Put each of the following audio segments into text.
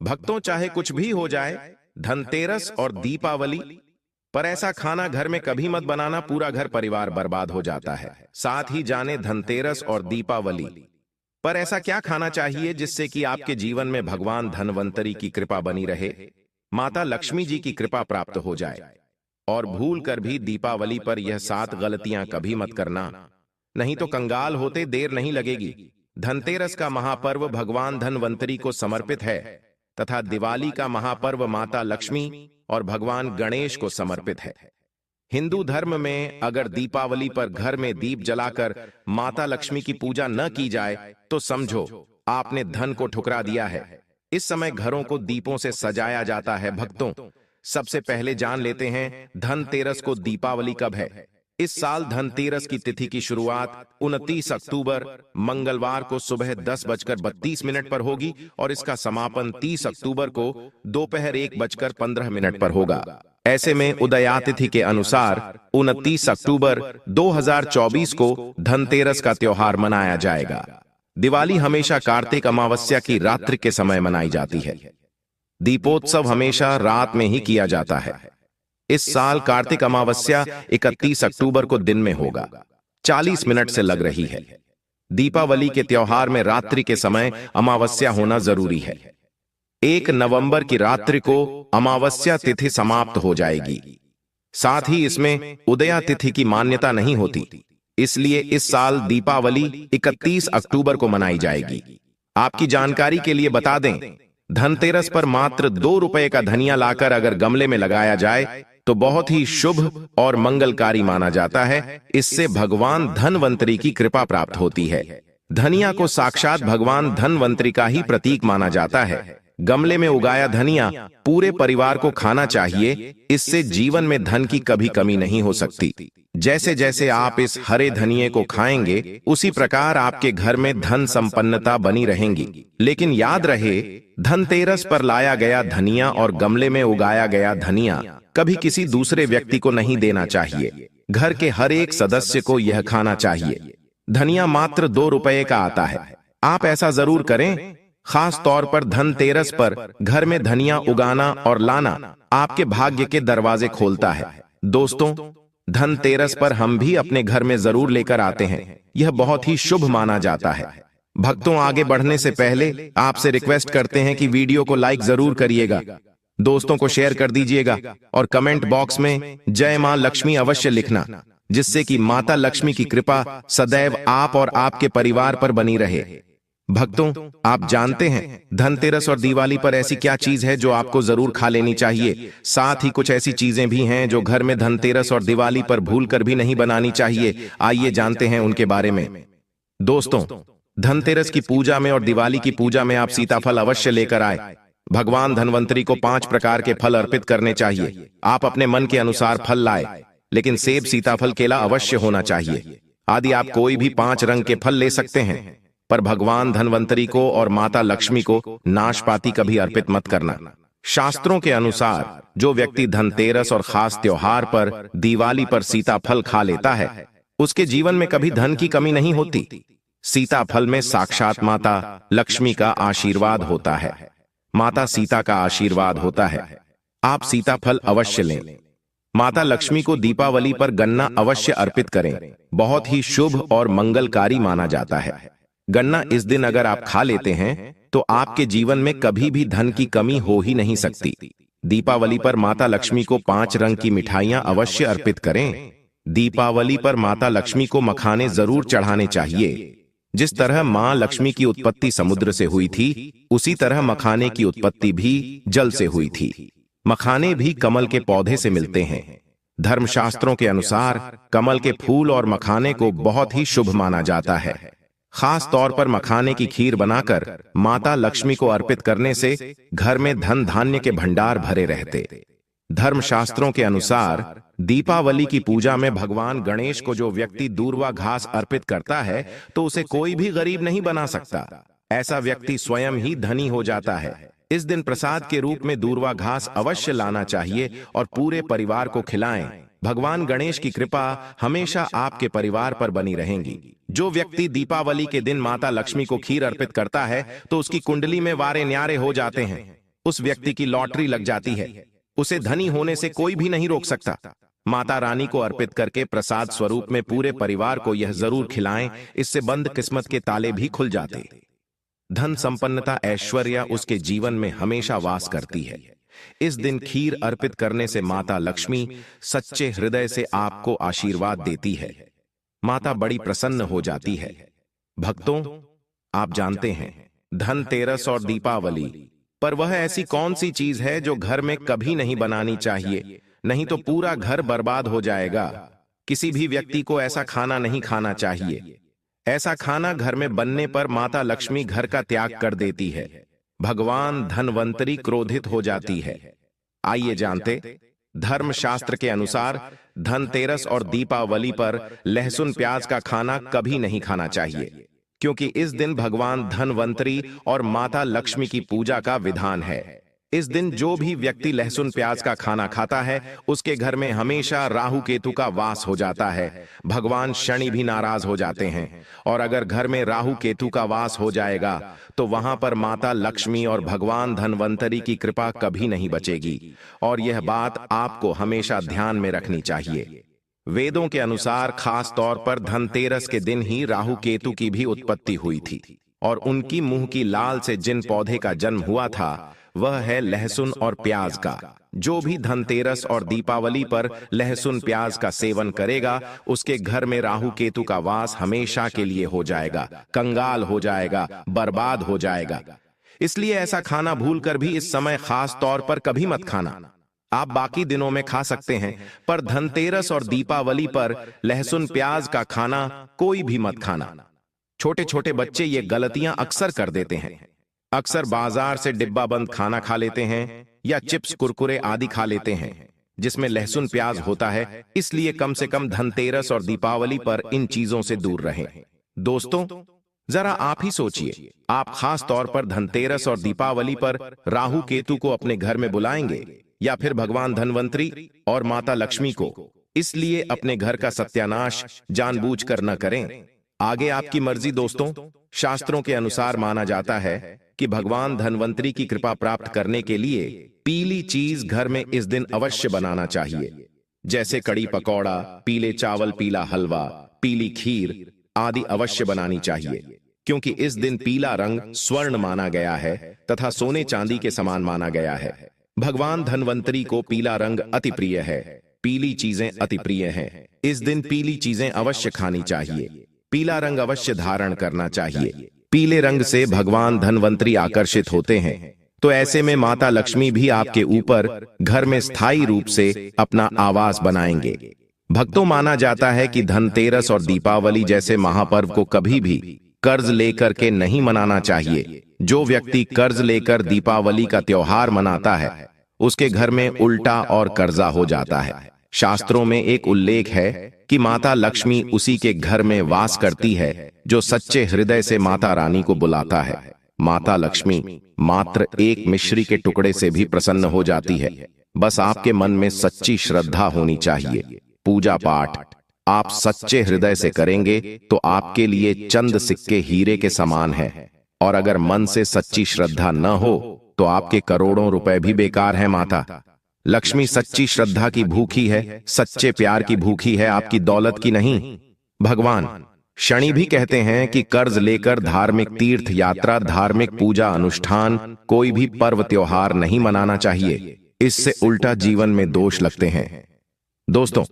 भक्तों, चाहे कुछ भी हो जाए, धनतेरस और दीपावली पर ऐसा खाना घर में कभी मत बनाना, पूरा घर परिवार बर्बाद हो जाता है। साथ ही जाने धनतेरस और दीपावली पर ऐसा क्या खाना चाहिए जिससे कि आपके जीवन में भगवान धनवंतरी की कृपा बनी रहे, माता लक्ष्मी जी की कृपा प्राप्त हो जाए। और भूल कर भी दीपावली पर यह 7 गलतियां कभी मत करना, नहीं तो कंगाल होते देर नहीं लगेगी। धनतेरस का महापर्व भगवान धनवंतरी को समर्पित है तथा दिवाली का महापर्व माता लक्ष्मी और भगवान गणेश को समर्पित है। हिंदू धर्म में अगर दीपावली पर घर में दीप जलाकर माता लक्ष्मी की पूजा न की जाए तो समझो आपने धन को ठुकरा दिया है। इस समय घरों को दीपों से सजाया जाता है। भक्तों, सबसे पहले जान लेते हैं धनतेरस को दीपावली कब है। इस साल धनतेरस की तिथि की शुरुआत 29 अक्टूबर मंगलवार को सुबह 10:32 पर होगी और इसका समापन 30 अक्टूबर को दोपहर 1:15 पर होगा। ऐसे में उदयातिथि के अनुसार 29 अक्टूबर 2024 को धनतेरस का त्योहार मनाया जाएगा। दिवाली हमेशा कार्तिक अमावस्या की रात्रि के समय मनाई जाती है। दीपोत्सव हमेशा रात में ही किया जाता है। इस साल कार्तिक अमावस्या 31 अक्टूबर को दिन में होगा। 40 मिनट से लग रही है। दीपावली के त्योहार में रात्रि के समय अमावस्या होना जरूरी है। 1 नवंबर की रात्रि को अमावस्या तिथि समाप्त हो जाएगी। साथ ही इसमें उदया तिथि की मान्यता नहीं होती, इसलिए इस साल दीपावली 31 अक्टूबर को मनाई जाएगी। आपकी जानकारी के लिए बता दें, धनतेरस पर मात्र 2 रुपए का धनिया लाकर अगर गमले में लगाया जाए तो बहुत ही शुभ और मंगलकारी माना जाता है। इससे भगवान धनवंतरी की कृपा प्राप्त होती है। धनिया को साक्षात भगवान धनवंतरी का ही प्रतीक माना जाता है। गमले में उगाया धनिया पूरे परिवार को खाना चाहिए, इससे जीवन में धन की कभी कमी नहीं हो सकती। जैसे जैसे आप इस हरे धनिये को खाएंगे उसी प्रकार आपके घर में धन संपन्नता बनी रहेंगी। लेकिन याद रहे, धनतेरस पर लाया गया धनिया और गमले में उगाया गया धनिया कभी किसी दूसरे व्यक्ति को नहीं देना चाहिए। घर के हर एक सदस्य को यह खाना चाहिए। धनिया मात्र 2 रुपए का आता है। आप ऐसा जरूर करें। खास तौर पर धनतेरस पर घर में धनिया उगाना और लाना आपके भाग्य के दरवाजे खोलता है। दोस्तों, धनतेरस पर हम भी अपने घर में जरूर लेकर आते हैं। यह बहुत ही शुभ माना जाता है। भक्तों, आगे बढ़ने से पहले आपसे रिक्वेस्ट करते हैं कि वीडियो को लाइक जरूर करिएगा, दोस्तों को शेयर कर दीजिएगा और कमेंट बॉक्स में जय मां लक्ष्मी अवश्य लिखना, जिससे कि माता लक्ष्मी की कृपा सदैव आप और आपके परिवार पर बनी रहे। भक्तों, आप जानते हैं धनतेरस और दिवाली पर ऐसी क्या चीज है जो आपको जरूर खा लेनी चाहिए। साथ ही कुछ ऐसी चीजें भी हैं जो घर में धनतेरस और दिवाली पर भूलकर भी नहीं बनानी चाहिए। आइए जानते हैं उनके बारे में। दोस्तों, धनतेरस की पूजा में और दिवाली की पूजा में आप सीताफल अवश्य लेकर आए। भगवान धनवंतरी को 5 प्रकार के फल अर्पित करने चाहिए। आप अपने मन के अनुसार फल लाए, लेकिन सेब, सीताफल, केला अवश्य होना चाहिए। आदि आप कोई भी 5 रंग के फल ले सकते हैं, पर भगवान धनवंतरी को और माता लक्ष्मी को नाशपाती कभी अर्पित मत करना। शास्त्रों के अनुसार जो व्यक्ति धनतेरस और खास त्योहार पर दिवाली पर सीताफल खा लेता है, उसके जीवन में कभी धन की कमी नहीं होती। सीताफल में साक्षात माता लक्ष्मी का आशीर्वाद होता है। माता सीता का आशीर्वाद होता है। आप सीताफल अवश्य लें। माता लक्ष्मी को दीपावली पर गन्ना अवश्य अर्पित करें। बहुत ही शुभ और मंगलकारी माना जाता है। गन्ना इस दिन अगर आप खा लेते हैं तो आपके जीवन में कभी भी धन की कमी हो ही नहीं सकती। दीपावली पर माता लक्ष्मी को 5 रंग की मिठाइयां अवश्य अर्पित करें। दीपावली पर माता लक्ष्मी को मखाने जरूर चढ़ाने चाहिए। जिस तरह मां लक्ष्मी की उत्पत्ति समुद्र से हुई थी, उसी तरह मखाने की उत्पत्ति भी जल से हुई थी। मखाने भी कमल के पौधे से मिलते हैं। धर्मशास्त्रों के अनुसार कमल के फूल और मखाने को बहुत ही शुभ माना जाता है। खास तौर पर मखाने की खीर बनाकर माता लक्ष्मी को अर्पित करने से घर में धन धान्य के भंडार भरे रहते। धर्मशास्त्रों के अनुसार दीपावली की पूजा में भगवान गणेश को जो व्यक्ति दूर्वा घास अर्पित करता है तो उसे कोई भी गरीब नहीं बना सकता। ऐसा व्यक्ति स्वयं ही धनी हो जाता है। इस दिन प्रसाद के रूप में दूर्वा घास अवश्य लाना चाहिए और पूरे परिवार को खिलाएं। भगवान गणेश की कृपा हमेशा आपके परिवार पर बनी रहेगी। जो व्यक्ति दीपावली के दिन माता लक्ष्मी को खीर अर्पित करता है तो उसकी कुंडली में वारे न्यारे हो जाते हैं। उस व्यक्ति की लॉटरी लग जाती है। उसे धनी होने से कोई भी नहीं रोक सकता। माता रानी को अर्पित करके प्रसाद स्वरूप में पूरे परिवार को यह जरूर खिलाएं, इससे बंद किस्मत के ताले भी खुल जाते। धन संपन्नता ऐश्वर्य उसके जीवन में हमेशा वास करती है। इस दिन खीर अर्पित करने से माता लक्ष्मी सच्चे हृदय से आपको आशीर्वाद देती है। माता बड़ी प्रसन्न हो जाती है। भक्तों, आप जानते हैं धनतेरस और दीपावली पर वह ऐसी कौन सी चीज है जो घर में कभी नहीं बनानी चाहिए, नहीं तो पूरा घर बर्बाद हो जाएगा। किसी भी व्यक्ति को ऐसा खाना नहीं खाना चाहिए। ऐसा खाना घर में बनने पर माता लक्ष्मी घर का त्याग कर देती है। भगवान धनवंतरी क्रोधित हो जाती है। आइए जानते, धर्मशास्त्र के अनुसार धनतेरस और दीपावली पर लहसुन प्याज का खाना कभी नहीं खाना चाहिए, क्योंकि इस दिन भगवान धनवंतरी और माता लक्ष्मी की पूजा का विधान है। इस दिन जो भी व्यक्ति लहसुन प्याज का खाना खाता है उसके घर में हमेशा राहु केतु का वास हो जाता है। भगवान शनि भी नाराज हो जाते हैं, और अगर घर में राहु केतु का वास हो जाएगा तो वहां पर माता लक्ष्मी और भगवान धनवंतरी की कृपा कभी नहीं बचेगी। और यह बात आपको हमेशा ध्यान में रखनी चाहिए। वेदों के अनुसार खास तौर पर धनतेरस के दिन ही राहु केतु की भी उत्पत्ति हुई थी, और उनकी मुंह की लाल से जिन पौधे का जन्म हुआ था वह है लहसुन और प्याज का। जो भी धनतेरस और दीपावली पर लहसुन प्याज का सेवन करेगा उसके घर में राहु केतु का वास हमेशा के लिए हो जाएगा, कंगाल हो जाएगा, बर्बाद हो जाएगा। इसलिए ऐसा खाना भूलकर भी इस समय खास तौर पर कभी मत खाना। आप बाकी दिनों में खा सकते हैं, पर धनतेरस और दीपावली पर लहसुन प्याज का खाना कोई भी मत खाना। छोटे छोटे बच्चे ये गलतियां अक्सर कर देते हैं। अक्सर बाजार से डिब्बा बंद खाना खा लेते हैं या चिप्स कुरकुरे आदि खा लेते हैं जिसमें लहसुन प्याज होता है। इसलिए कम से कम धनतेरस और दीपावली पर इन चीजों से दूर रहें। दोस्तों, जरा आप ही सोचिए, आप खास तौर पर धनतेरस और दीपावली पर राहु केतु को अपने घर में बुलाएंगे या फिर भगवान धनवंतरी और माता लक्ष्मी को। इसलिए अपने घर का सत्यानाश जानबूझकर न करें। आगे आपकी मर्जी। दोस्तों, शास्त्रों के अनुसार माना जाता है कि भगवान धनवंतरी की कृपा प्राप्त करने के लिए पीली चीज घर में इस दिन अवश्य बनाना चाहिए, जैसे कड़ी पकौड़ा, पीले चावल, पीला हलवा, पीली खीर आदि अवश्य बनानी चाहिए, क्योंकि इस दिन पीला रंग स्वर्ण माना गया है तथा सोने चांदी के समान माना गया है। भगवान धनवंतरी को पीला रंग अति प्रिय है, पीली चीजें अति प्रिय हैं। इस दिन पीली चीजें अवश्य खानी चाहिए, पीला रंग अवश्य धारण करना चाहिए। पीले रंग से भगवान धनवंतरी आकर्षित होते हैं, तो ऐसे में माता लक्ष्मी भी आपके ऊपर घर में स्थायी रूप से अपना आवास बनाएंगे। भक्तों, माना जाता है कि धनतेरस और दीपावली जैसे महापर्व को कभी भी कर्ज लेकर के नहीं मनाना चाहिए। जो व्यक्ति कर्ज लेकर दीपावली का त्योहार मनाता है उसके घर में उल्टा और कर्जा हो जाता है। शास्त्रों में एक उल्लेख है कि माता लक्ष्मी उसी के घर में वास करती है जो सच्चे हृदय से माता रानी को बुलाता है। माता लक्ष्मी मात्र एक मिश्री के टुकड़े से भी प्रसन्न हो जाती है। बस आपके मन में सच्ची श्रद्धा होनी चाहिए। पूजा पाठ आप सच्चे हृदय से करेंगे तो आपके लिए चंद सिक्के हीरे के समान है, और अगर मन से सच्ची श्रद्धा न हो तो आपके करोड़ों रुपए भी बेकार हैं। माता लक्ष्मी सच्ची श्रद्धा की भूखी है, सच्चे प्यार की भूखी है, आपकी दौलत की नहीं। भगवान शनि भी कहते हैं कि कर्ज लेकर धार्मिक तीर्थ यात्रा, धार्मिक पूजा अनुष्ठान, कोई भी पर्व त्योहार नहीं मनाना चाहिए। इससे उल्टा जीवन में दोष लगते हैं। दोस्तों,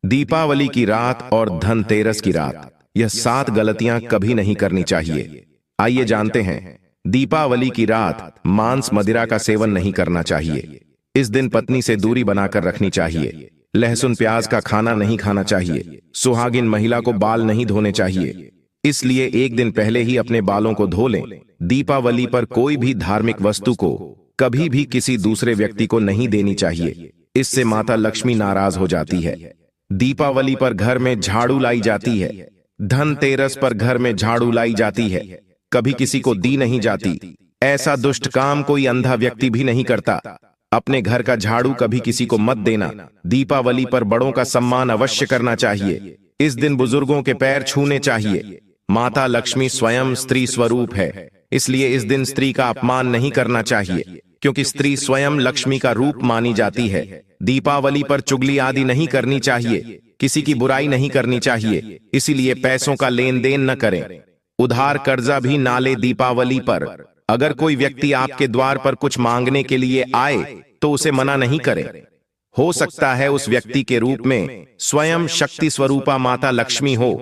दीपावली की रात और धनतेरस की रात, यह 7 गलतियां कभी नहीं करनी चाहिए। आइए जानते हैं। दीपावली की रात मांस मदिरा का सेवन नहीं करना चाहिए। इस दिन पत्नी से दूरी बनाकर रखनी चाहिए। लहसुन प्याज का खाना नहीं खाना चाहिए। सुहागिन महिला को बाल नहीं धोने चाहिए, इसलिए एक दिन पहले ही अपने बालों को धो लें। दीपावली पर कोई भी धार्मिक वस्तु को कभी भी किसी दूसरे व्यक्ति को नहीं देनी चाहिए, इससे माता लक्ष्मी नाराज हो जाती है। दीपावली पर घर में झाड़ू लाई जाती है, धनतेरस पर घर में झाड़ू लाई जाती है, कभी किसी को दी नहीं जाती। ऐसा दुष्ट काम कोई अंधा व्यक्ति भी नहीं करता। अपने घर का झाड़ू कभी किसी को मत देना। दीपावली पर बड़ों का सम्मान अवश्य करना चाहिए। इस दिन बुजुर्गों के पैर छूने चाहिए। माता लक्ष्मी स्वयं स्त्री स्वरूप है, इसलिए इस दिन स्त्री का अपमान नहीं करना चाहिए। क्योंकि स्त्री स्वयं लक्ष्मी का रूप मानी जाती है। दीपावली पर चुगली आदि नहीं करनी चाहिए, किसी की बुराई नहीं करनी चाहिए, इसीलिए पैसों का लेन देन न करें। उधार कर्जा भी ना ले। दीपावली पर अगर कोई व्यक्ति आपके द्वार पर कुछ मांगने के लिए आए तो उसे मना नहीं करें। हो सकता है उस व्यक्ति के रूप में स्वयं शक्ति स्वरूपा माता लक्ष्मी हो,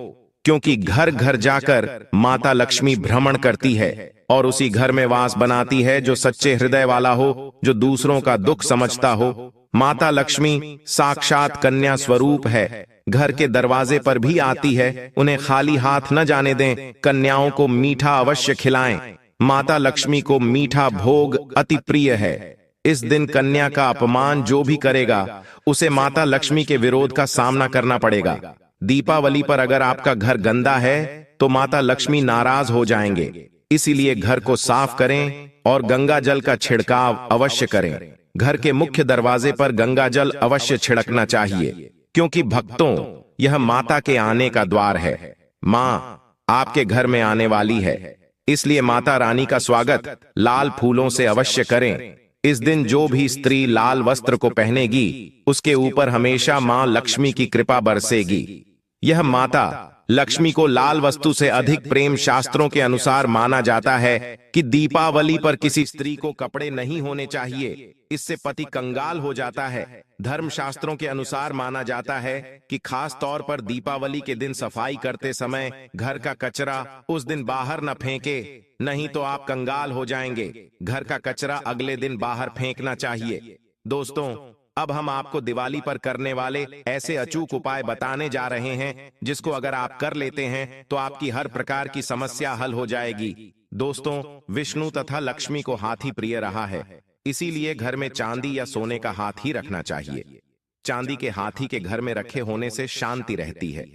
क्योंकि घर घर जाकर माता लक्ष्मी भ्रमण करती है और उसी घर में वास बनाती है जो सच्चे हृदय वाला हो, जो दूसरों का दुख समझता हो। माता लक्ष्मी साक्षात कन्या स्वरूप है, घर के दरवाजे पर भी आती है। उन्हें खाली हाथ न जाने दें, कन्याओं को मीठा अवश्य खिलाएं। माता लक्ष्मी को मीठा भोग अति प्रिय है। इस दिन कन्या का अपमान जो भी करेगा उसे माता लक्ष्मी के विरोध का सामना करना पड़ेगा। दीपावली पर अगर आपका घर गंदा है तो माता लक्ष्मी नाराज हो जाएंगे, इसीलिए घर को साफ करें और गंगा जल का छिड़काव अवश्य करें। घर के मुख्य दरवाजे पर गंगा जल अवश्य छिड़कना चाहिए, क्योंकि भक्तों यह माता के आने का द्वार है। माँ आपके घर में आने वाली है, इसलिए माता रानी का स्वागत लाल फूलों से अवश्य करें। इस दिन जो भी स्त्री लाल वस्त्र को पहनेगी उसके ऊपर हमेशा मां लक्ष्मी की कृपा बरसेगी। यह माता लक्ष्मी को लाल वस्तु से अधिक प्रेम शास्त्रों के अनुसार माना जाता है कि दीपावली पर किसी स्त्री को कपड़े नहीं होने चाहिए, इससे पति कंगाल हो जाता है। धर्म शास्त्रों के अनुसार माना जाता है कि खास तौर पर दीपावली के दिन सफाई करते समय घर का कचरा उस दिन बाहर न फेंके, नहीं तो आप कंगाल हो जाएंगे। घर का कचरा अगले दिन बाहर फेंकना चाहिए। दोस्तों, अब हम आपको दिवाली पर करने वाले ऐसे अचूक उपाय बताने जा रहे हैं जिसको अगर आप कर लेते हैं तो आपकी हर प्रकार की समस्या हल हो जाएगी। दोस्तों, विष्णु तथा लक्ष्मी को हाथी प्रिय रहा है, इसीलिए घर में चांदी या सोने का हाथी रखना चाहिए। चांदी के हाथी के घर में रखे होने से शांति रहती है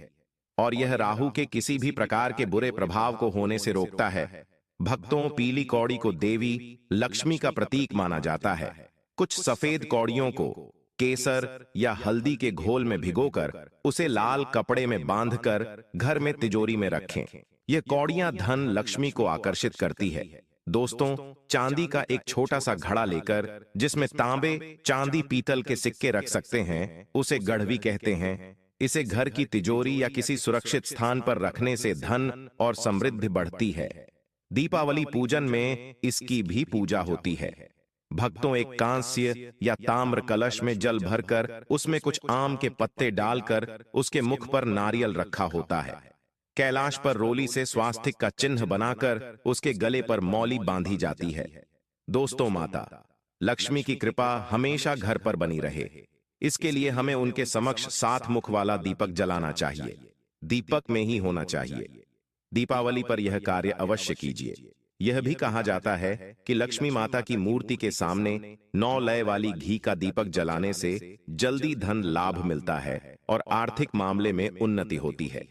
और यह राहु के किसी भी प्रकार के बुरे प्रभाव को होने से रोकता है। भक्तों, पीली कौड़ी को देवी लक्ष्मी का प्रतीक माना जाता है। कुछ सफेद कौड़ियों को केसर या हल्दी के घोल में भिगोकर उसे लाल कपड़े में बांधकर घर में तिजोरी में रखें। यह कौड़ियां धन लक्ष्मी को आकर्षित करती है। दोस्तों, चांदी का एक छोटा सा घड़ा लेकर जिसमें तांबे, चांदी, पीतल के सिक्के रख सकते हैं, उसे गढ़वी कहते हैं। इसे घर की तिजोरी या किसी सुरक्षित स्थान पर रखने से धन और समृद्धि बढ़ती है। दीपावली पूजन में इसकी भी पूजा होती है। भक्तों, एक कांस्य या ताम्र कलश में जल भरकर उसमें कुछ आम के पत्ते डालकर उसके मुख पर नारियल रखा होता है। कैलाश पर रोली से स्वास्तिक का चिन्ह बनाकर उसके गले पर मौली बांधी जाती है। दोस्तों, माता लक्ष्मी की कृपा हमेशा घर पर बनी रहे, इसके लिए हमें उनके समक्ष 7 मुख वाला दीपक जलाना चाहिए। दीपक में ही होना चाहिए। दीपावली पर यह कार्य अवश्य कीजिए। यह भी कहा जाता है कि लक्ष्मी माता की मूर्ति के सामने 9 लय वाली घी का दीपक जलाने से जल्दी धन लाभ मिलता है और आर्थिक मामले में उन्नति होती है।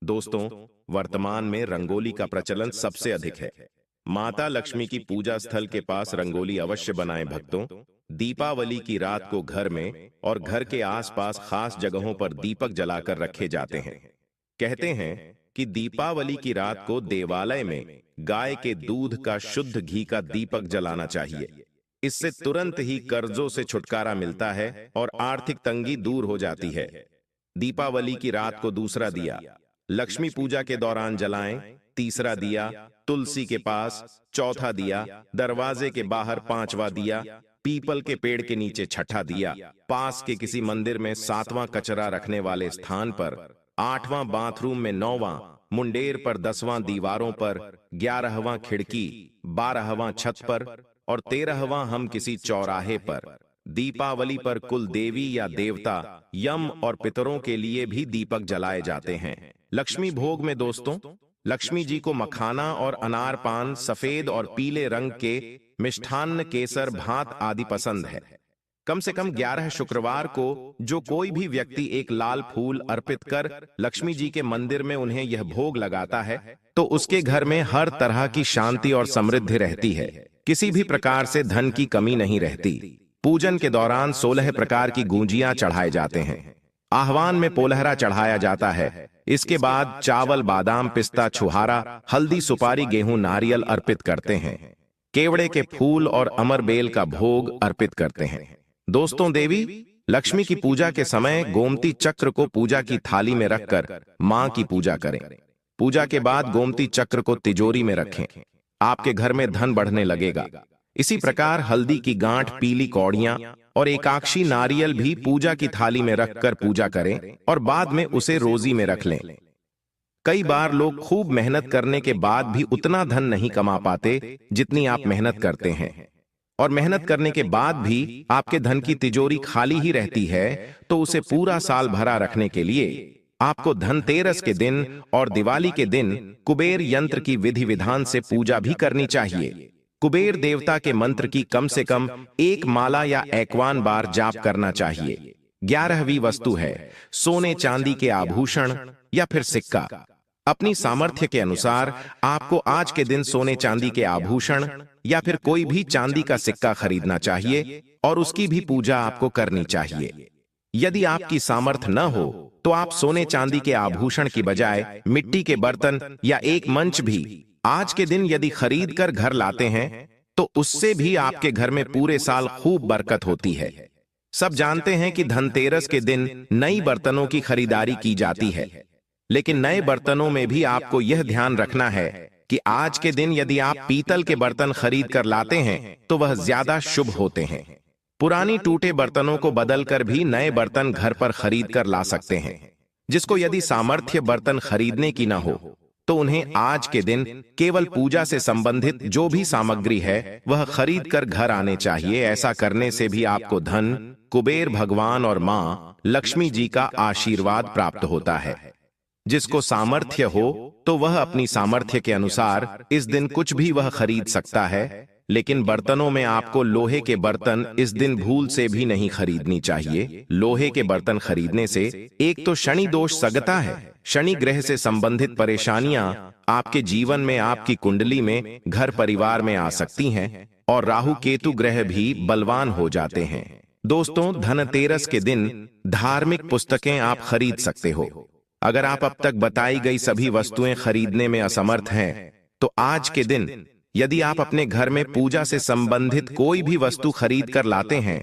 दोस्तों, वर्तमान में रंगोली का प्रचलन सबसे अधिक है। माता लक्ष्मी की पूजा स्थल के पास रंगोली अवश्य बनाएं। भक्तों, दीपावली की रात को घर में और घर के आसपास खास जगहों पर दीपक जलाकर रखे जाते हैं। कहते हैं कि दीपावली की रात को देवालय में गाय के दूध का शुद्ध घी का दीपक जलाना चाहिए। इससे तुरंत ही कर्जों से छुटकारा मिलता है और आर्थिक तंगी दूर हो जाती है। दीपावली की रात को दूसरा दिया लक्ष्मी पूजा के दौरान जलाएं, तीसरा दिया तुलसी के पास, चौथा दिया दरवाजे के बाहर, 5वां दिया पीपल के पेड़ के नीचे, छठा दिया पास के किसी मंदिर में, 7वां कचरा रखने वाले स्थान पर, 8वां बाथरूम में, 9वां मुंडेर पर, 10वां दीवारों पर, 11वां खिड़की, 12वां छत पर और 13वां हम किसी चौराहे पर। दीपावली पर कुल देवी या देवता, यम और पितरों के लिए भी दीपक जलाए जाते हैं। लक्ष्मी भोग में दोस्तों, लक्ष्मी जी को मखाना और अनार पान, सफेद और पीले रंग के मिष्ठान्न, केसर, भात आदि पसंद है। कम से कम 11 शुक्रवार को जो कोई भी व्यक्ति एक लाल फूल अर्पित कर लक्ष्मी जी के मंदिर में उन्हें यह भोग लगाता है तो उसके घर में हर तरह की शांति और समृद्धि रहती है। किसी भी प्रकार से धन की कमी नहीं रहती। पूजन के दौरान 16 प्रकार की गूंजियां चढ़ाए जाते हैं। आह्वान में पोलहरा चढ़ाया जाता है। इसके बाद चावल, बादाम, पिस्ता, छुहारा, हल्दी, सुपारी, गेहूं, नारियल अर्पित करते हैं। केवड़े के फूल और अमरबेल का भोग अर्पित करते हैं। दोस्तों, देवी लक्ष्मी की पूजा के समय गोमती चक्र को पूजा की थाली में रखकर मां की पूजा करें। पूजा के बाद गोमती चक्र को तिजोरी में रखें। आपके घर में धन बढ़ने लगेगा। इसी प्रकार हल्दी की गांठ, पीली कौड़ियां और एकाक्षी नारियल भी पूजा की थाली में रखकर पूजा करें और बाद में उसे रोजी में रख लें। कई बार लोग खूब मेहनत करने के बाद भी उतना धन नहीं कमा पाते जितनी आप मेहनत करते हैं, और मेहनत करने के बाद भी आपके धन की तिजोरी खाली ही रहती है, तो उसे पूरा साल भरा रखने के लिए आपको धनतेरस के दिन और दिवाली के दिन कुबेर यंत्र की विधि विधान से पूजा भी करनी चाहिए। कुबेर देवता के मंत्र की कम से कम 1 माला या 51 बार जाप करना चाहिए। 11वीं वस्तु है सोने चांदी के आभूषण या फिर सिक्का। अपनी सामर्थ्य के अनुसार आपको आज के दिन सोने चांदी के आभूषण या फिर कोई भी चांदी का सिक्का खरीदना चाहिए और उसकी भी पूजा आपको करनी चाहिए। यदि आपकी सामर्थ्य न हो तो आप सोने चांदी के आभूषण की बजाय मिट्टी के बर्तन या एक मंच भी आज के दिन यदि खरीद कर घर लाते हैं तो उससे भी आपके घर में पूरे साल खूब बरकत होती है। सब जानते हैं कि धनतेरस के दिन नई बर्तनों की खरीदारी की जाती है, लेकिन नए बर्तनों में भी आपको यह ध्यान रखना है कि आज के दिन यदि आप पीतल के बर्तन खरीद कर लाते हैं तो वह ज्यादा शुभ होते हैं। पुरानी टूटे बर्तनों को बदलकर भी नए बर्तन घर पर खरीद कर ला सकते हैं। जिसको यदि सामर्थ्य बर्तन खरीदने की न हो तो उन्हें आज के दिन केवल पूजा से संबंधित जो भी सामग्री है वह खरीद कर घर आने चाहिए। ऐसा करने से भी आपको धन, कुबेर भगवान और मां लक्ष्मी जी का आशीर्वाद प्राप्त होता है। जिसको सामर्थ्य हो तो वह अपनी सामर्थ्य के अनुसार इस दिन कुछ भी वह खरीद सकता है, लेकिन बर्तनों में आपको लोहे के बर्तन इस दिन भूल से भी नहीं खरीदनी चाहिए। लोहे के बर्तन खरीदने से एक तो शनि दोष सगता है, शनि ग्रह से संबंधित परेशानियां आपके जीवन में, आपकी कुंडली में, घर परिवार में आ सकती हैं, और राहु केतु ग्रह भी बलवान हो जाते हैं। दोस्तों, धनतेरस के दिन धार्मिक पुस्तकें आप खरीद सकते हो। अगर आप अब तक बताई गई सभी वस्तुएं खरीदने में असमर्थ हैं तो आज के दिन यदि आप अपने घर में पूजा से संबंधित कोई भी वस्तु खरीद कर लाते हैं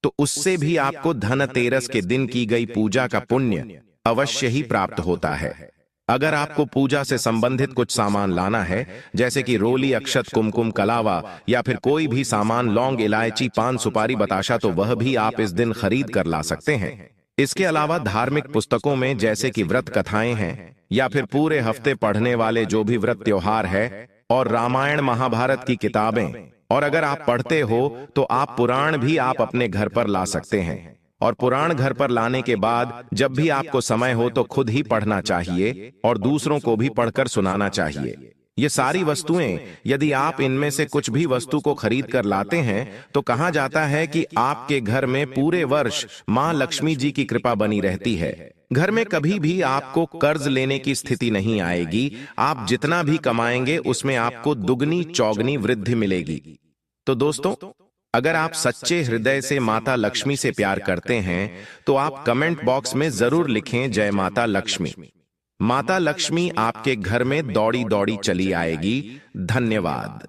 तो उससे भी आपको धनतेरस के दिन की गई पूजा का पुण्य अवश्य ही प्राप्त होता है। अगर आपको पूजा से संबंधित कुछ सामान लाना है, जैसे कि रोली, अक्षत, कुमकुम, कलावा या फिर कोई भी सामान, लौंग, इलायची, पान, सुपारी, बताशा, तो वह भी आप इस दिन खरीद कर ला सकते हैं। इसके अलावा धार्मिक पुस्तकों में जैसे कि व्रत कथाएं हैं या फिर पूरे हफ्ते पढ़ने वाले जो भी व्रत त्योहार है, और रामायण महाभारत की किताबें, और अगर आप पढ़ते हो तो आप पुराण भी आप अपने घर पर ला सकते हैं। और पुराण घर पर लाने के बाद जब भी आपको समय हो तो खुद ही पढ़ना चाहिए और दूसरों को भी पढ़कर सुनाना चाहिए। ये सारी वस्तुएं यदि आप इनमें से कुछ भी वस्तु को खरीद कर लाते हैं तो कहा जाता है कि आपके घर में पूरे वर्ष मां लक्ष्मी जी की कृपा बनी रहती है। घर में कभी भी आपको कर्ज लेने की स्थिति नहीं आएगी। आप जितना भी कमाएंगे उसमें आपको दुगनी चौगनी वृद्धि मिलेगी। तो दोस्तों, अगर आप सच्चे हृदय से माता लक्ष्मी से प्यार करते हैं तो आप कमेंट बॉक्स में जरूर लिखें जय माता लक्ष्मी। माता लक्ष्मी आपके घर में दौड़ी दौड़ी चली आएगी। धन्यवाद।